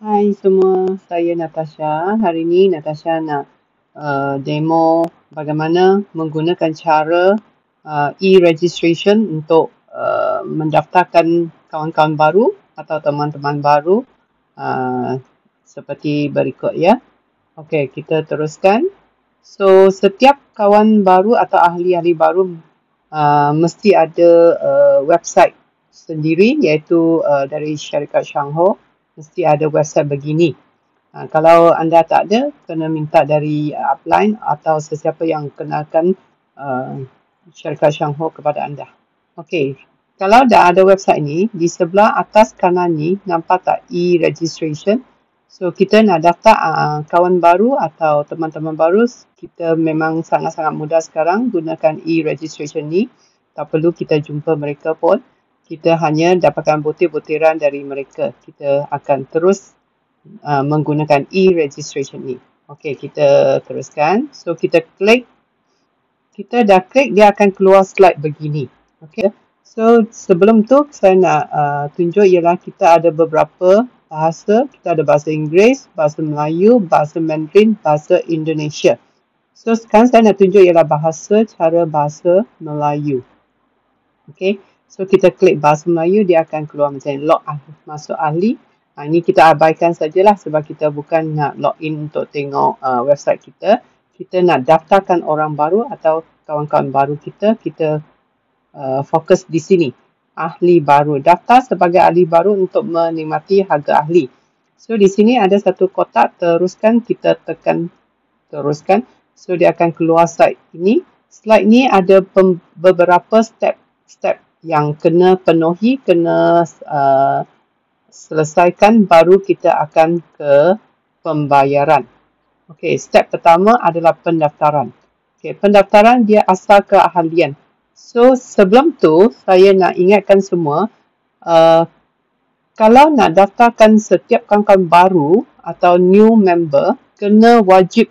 Hai semua, saya Natasha. Hari ini Natasha nak demo bagaimana menggunakan cara e-registration untuk mendaftarkan kawan-kawan baru atau teman-teman baru seperti berikut ya. Okey, kita teruskan. So, setiap kawan baru atau ahli-ahli baru mesti ada website sendiri iaitu dari syarikat Shangho. Mesti ada website begini. Kalau anda tak ada, kena minta dari upline atau sesiapa yang kenalkan syarikat Shangho kepada anda. Okey, kalau dah ada website ni, di sebelah atas kanan ni, nampak tak e-registration? So, kita nak daftar kawan baru atau teman-teman baru, kita memang sangat-sangat mudah sekarang gunakan e-registration ni. Tak perlu kita jumpa mereka pun. Kita hanya dapatkan butir-butiran dari mereka. Kita akan terus menggunakan e-registration ni. Okey, kita teruskan. So, kita klik. Kita dah klik, dia akan keluar slide begini. Okey. So, sebelum tu saya nak tunjuk ialah kita ada beberapa bahasa. Kita ada bahasa Inggeris, bahasa Melayu, bahasa Mandarin, bahasa Indonesia. So, sekarang saya nak tunjuk ialah cara bahasa Melayu. Okey. So, kita klik bahasa Melayu, dia akan keluar macam ni. Masuk ahli. Ini kita abaikan sajalah sebab kita bukan nak login untuk tengok website kita. Kita nak daftarkan orang baru atau kawan-kawan baru kita. Kita fokus di sini. Ahli baru. Daftar sebagai ahli baru untuk menikmati harga ahli. So, di sini ada satu kotak. Teruskan. Kita tekan teruskan. So, dia akan keluar slide ini. Slide ni ada beberapa step yang kena penuhi, kena selesaikan, baru kita akan ke pembayaran. Okey, step pertama adalah pendaftaran. Okey, pendaftaran dia asal keahlian. So, sebelum tu, saya nak ingatkan semua, kalau nak daftarkan setiap kawan-kawan baru atau new member, kena wajib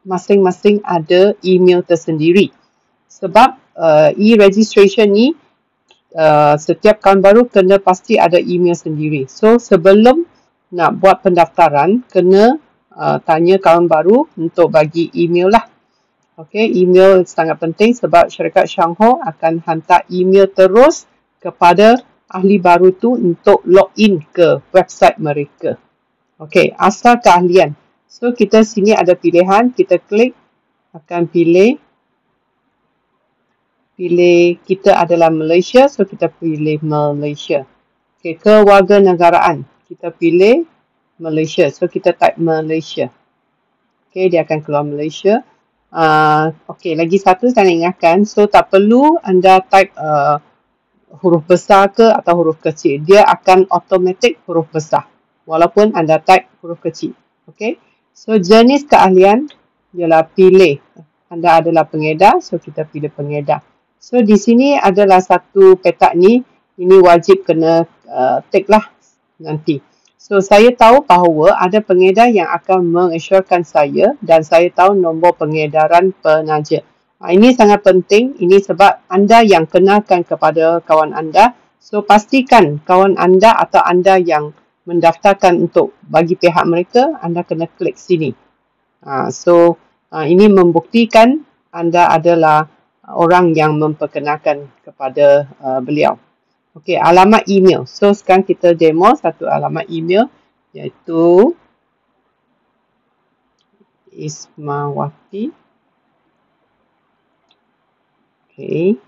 masing-masing ada email tersendiri. Sebab e-registration ni, setiap kawan baru kena pasti ada email sendiri. So, sebelum nak buat pendaftaran, kena tanya kawan baru untuk bagi email lah. Okey, email sangat penting sebab syarikat Shangho akan hantar email terus kepada ahli baru tu untuk login ke website mereka. Okey, asal keahlian. So, kita sini ada pilihan, kita klik, akan pilih kita adalah Malaysia, so kita pilih Malaysia. Okey, kewarganegaraan, kita pilih Malaysia, so kita type Malaysia. Okey, dia akan keluar Malaysia. Okey, lagi satu saya nak ingatkan, so tak perlu anda type huruf besar ke atau huruf kecil. Dia akan automatic huruf besar, walaupun anda type huruf kecil. Okey, so jenis keahlian ialah pilih. Anda adalah pengedar, so kita pilih pengedar. So, di sini adalah satu petak ni. Ini wajib kena take lah nanti. So, saya tahu bahawa ada pengedar yang akan menginsyurkan saya dan saya tahu nombor pengedaran penaja. Ini sangat penting. Ini sebab anda yang kenalkan kepada kawan anda. So, pastikan kawan anda atau anda yang mendaftarkan untuk bagi pihak mereka, anda kena klik sini. So, ini membuktikan anda adalah orang yang memperkenalkan kepada beliau. Okey, alamat email. So, sekarang kita demo satu alamat email iaitu Ismawati. Okey.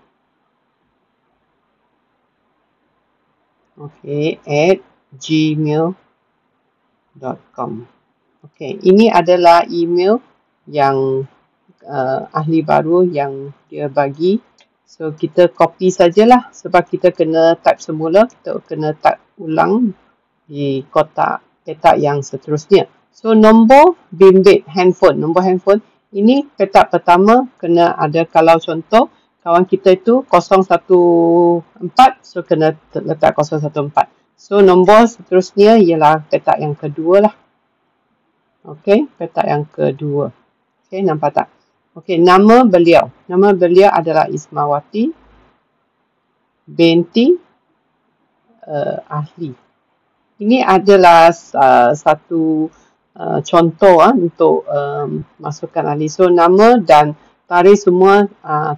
Okey, @gmail.com. Okey, ini adalah email yang ahli baru yang dia bagi. So, kita copy sajalah sebab kita kena type semula, kita kena type ulang di kotak petak yang seterusnya. So, nombor bimbit handphone. Nombor handphone ini petak pertama kena ada, kalau contoh kawan kita itu 014, so kena letak 014. So, nombor seterusnya ialah petak yang kedua lah. Okey, petak yang kedua. Okey, nampak tak? Okey, nama beliau. Nama beliau adalah Ismawati binti ahli. Ini adalah satu contoh untuk masukkan ahli. So nama dan tarikh semua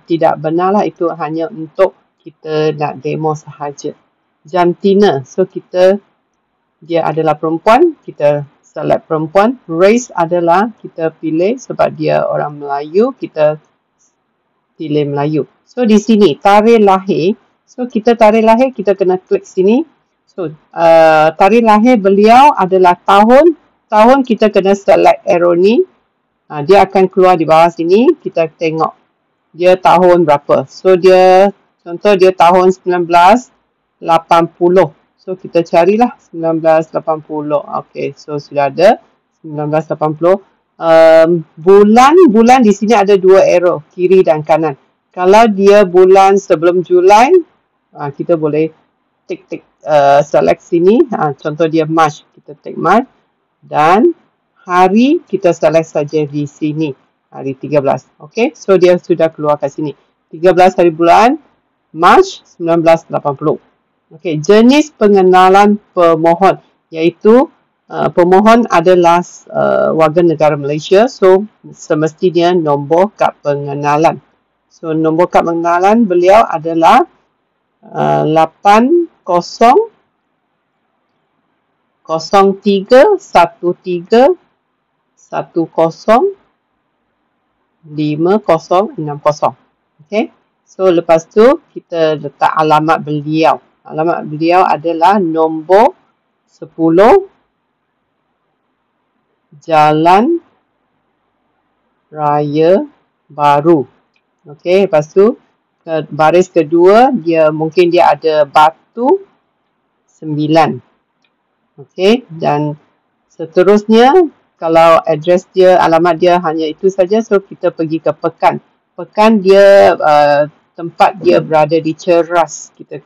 tidak benar lah. Itu hanya untuk kita nak demo sahaja. Jantina. So dia adalah perempuan. Kita select perempuan. Race adalah kita pilih sebab dia orang Melayu. Kita pilih Melayu. So di sini tarikh lahir. So kita tarikh lahir kita kena klik sini. So, tarikh lahir beliau adalah tahun kita kena select arrow ni. Dia akan keluar di bawah sini. Kita tengok dia tahun berapa. So, contoh dia tahun 1980. So, kita carilah 1980. Okay, so sudah ada 1980. Bulan di sini ada dua arrow, kiri dan kanan. Kalau dia bulan sebelum Julai, kita boleh tik select sini. Contoh dia March, kita tik March. Dan hari kita select saja di sini, hari 13. Okay, so dia sudah keluar kat sini. 13 hari bulan March 1980. Okay, jenis pengenalan pemohon, iaitu pemohon adalah warga negara Malaysia. So semestinya nombor kad pengenalan. So nombor kad pengenalan beliau adalah 80 03 13 10 5060. Okay. So lepas tu kita letak alamat beliau. Alamat beliau adalah nombor 10 Jalan Raya Baru. Okay. Lepas tu baris kedua mungkin dia ada Batu 9. Okey, dan seterusnya kalau address dia, alamat dia hanya itu saja, so kita pergi ke Pekan. Pekan dia tempat dia berada di Ceras. Kita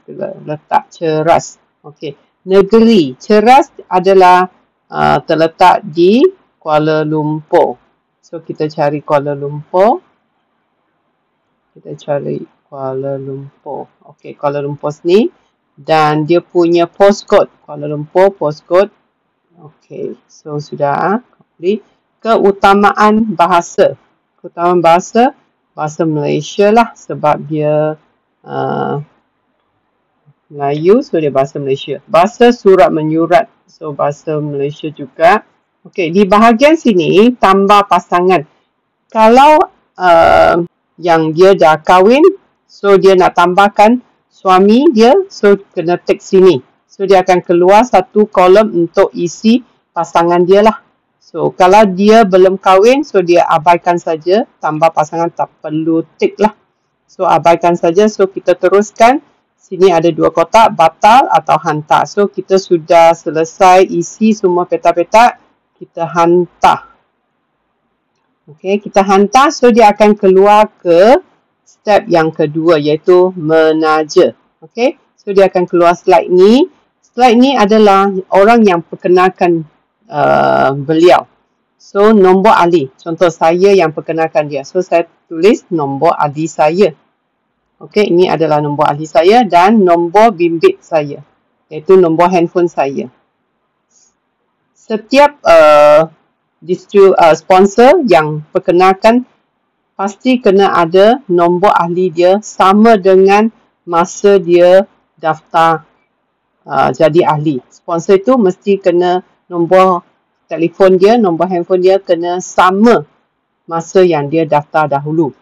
letak Ceras. Okey, negeri Ceras adalah terletak di Kuala Lumpur. So kita cari Kuala Lumpur. Okey, Kuala Lumpur sini. Dan dia punya postcode Kuala Lumpur postcode. Okey, so sudah complete. Keutamaan bahasa bahasa Malaysia lah sebab dia Melayu, so dia bahasa Malaysia. Bahasa surat menyurat, so bahasa Malaysia juga. Okey, di bahagian sini tambah pasangan. Kalau yang dia dah kahwin, so dia nak tambahkan suami dia, so kena tik sini. So dia akan keluar satu kolom untuk isi pasangan dia lah. So kalau dia belum kahwin, so dia abaikan saja, tambah pasangan tak perlu tik lah. So abaikan saja, so kita teruskan. Sini ada dua kotak, batal atau hantar. So kita sudah selesai isi semua petak-petak, kita hantar. Okay, kita hantar, so dia akan keluar ke step yang kedua iaitu menaja. Okay, so dia akan keluar slide ni. Slide ni adalah orang yang perkenalkan beliau. So nombor ahli, contoh saya yang perkenalkan dia. So saya tulis nombor ahli saya. Okay, ini adalah nombor ahli saya dan nombor bimbit saya, iaitu nombor handphone saya. Setiap sponsor yang perkenalkan pasti kena ada nombor ahli dia sama dengan masa dia daftar jadi ahli. Sponsor itu mesti kena nombor telefon dia, nombor handphone dia kena sama masa yang dia daftar dahulu.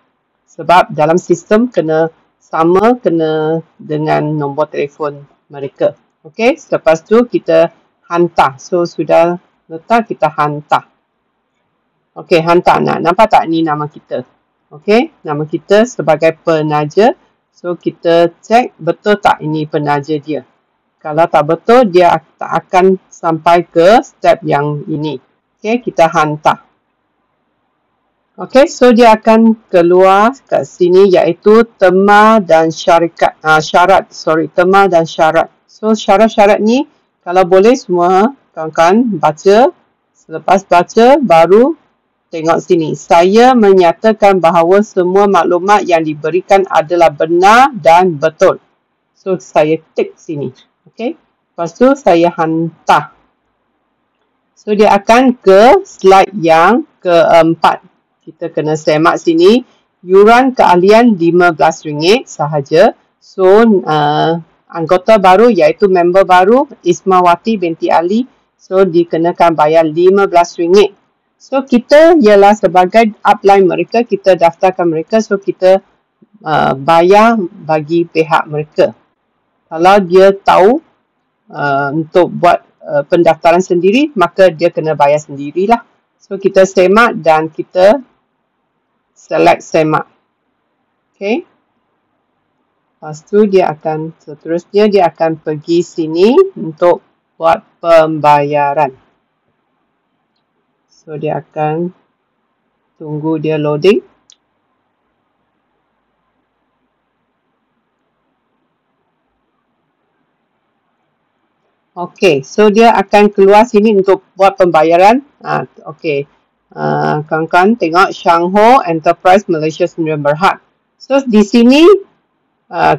Sebab dalam sistem kena sama, kena dengan nombor telefon mereka. Okey, selepas tu kita hantar. So sudah letak, kita hantar. Okey, hantar. Nampak tak ni nama kita? Okey, nama kita sebagai penaja. So kita cek betul tak ini penaja dia. Kalau tak betul, dia tak akan sampai ke step yang ini. Okey, kita hantar. Okey, so dia akan keluar kat sini iaitu tema dan syarat. Tema dan syarat. So syarat-syarat ni kalau boleh semua kawan-kawan baca. Selepas baca baru tengok sini. Saya menyatakan bahawa semua maklumat yang diberikan adalah benar dan betul. So saya tik sini. Okey. Lepas tu saya hantar. So dia akan ke slide yang keempat. Kita kena semak sini. Yuran keahlian RM15 sahaja. So anggota baru iaitu member baru Ismawati binti Ali. So dikenakan bayar RM15. So kita ialah sebagai upline mereka, kita daftarkan mereka, so kita bayar bagi pihak mereka. Kalau dia tahu untuk buat pendaftaran sendiri, maka dia kena bayar sendirilah. So kita semak dan kita select semak. Okay. Lepas tu seterusnya dia akan pergi sini untuk buat pembayaran. So dia akan tunggu dia loading. Okay, so dia akan keluar sini untuk buat pembayaran. Okay, kawan-kawan tengok Shangho Enterprise Malaysia Sdn Bhd. So di sini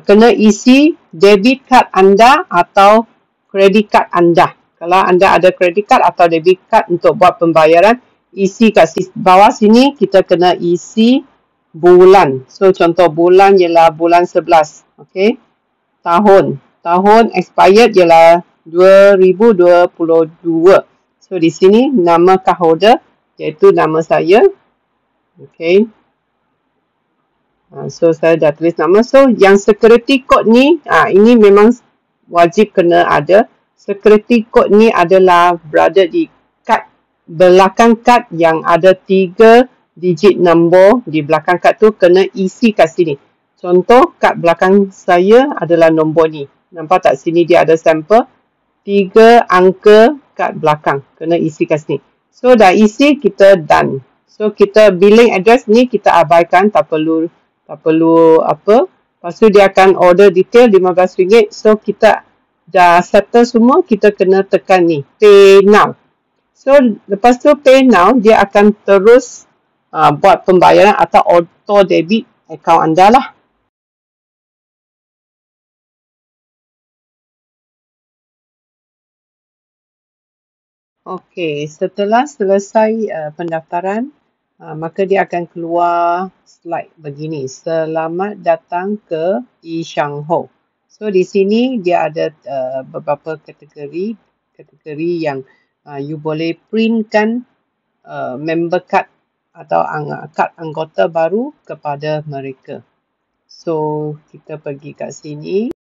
kena isi debit card anda atau credit card anda. Kalau anda ada credit card atau debit card untuk buat pembayaran, isi kat bawah sini kita kena isi bulan. So contoh bulan ialah bulan 11. Okay, tahun expired ialah 2022. So di sini nama card holder iaitu nama saya. Okay. So saya dah tulis nama. So yang security code ni, ini memang wajib kena ada. Security code ni adalah berada di kad belakang kad yang ada 3 digit nombor di belakang kad tu kena isi kat sini. Contoh kad belakang saya adalah nombor ni. Nampak tak sini dia ada sampel 3 angka kad belakang kena isi kat sini. So dah isi, kita done. So kita billing address ni kita abaikan, tak perlu apa. Lepas tu dia akan order detail RM15. So kita dah settle semua, kita kena tekan ni pay now. So lepas tu pay now, dia akan terus buat pembayaran atau auto debit akaun anda lah. Okey, setelah selesai pendaftaran, maka dia akan keluar slide begini. Selamat datang ke eShangho. So di sini dia ada beberapa kategori yang you boleh printkan member card atau kad anggota baru kepada mereka. So kita pergi kat sini.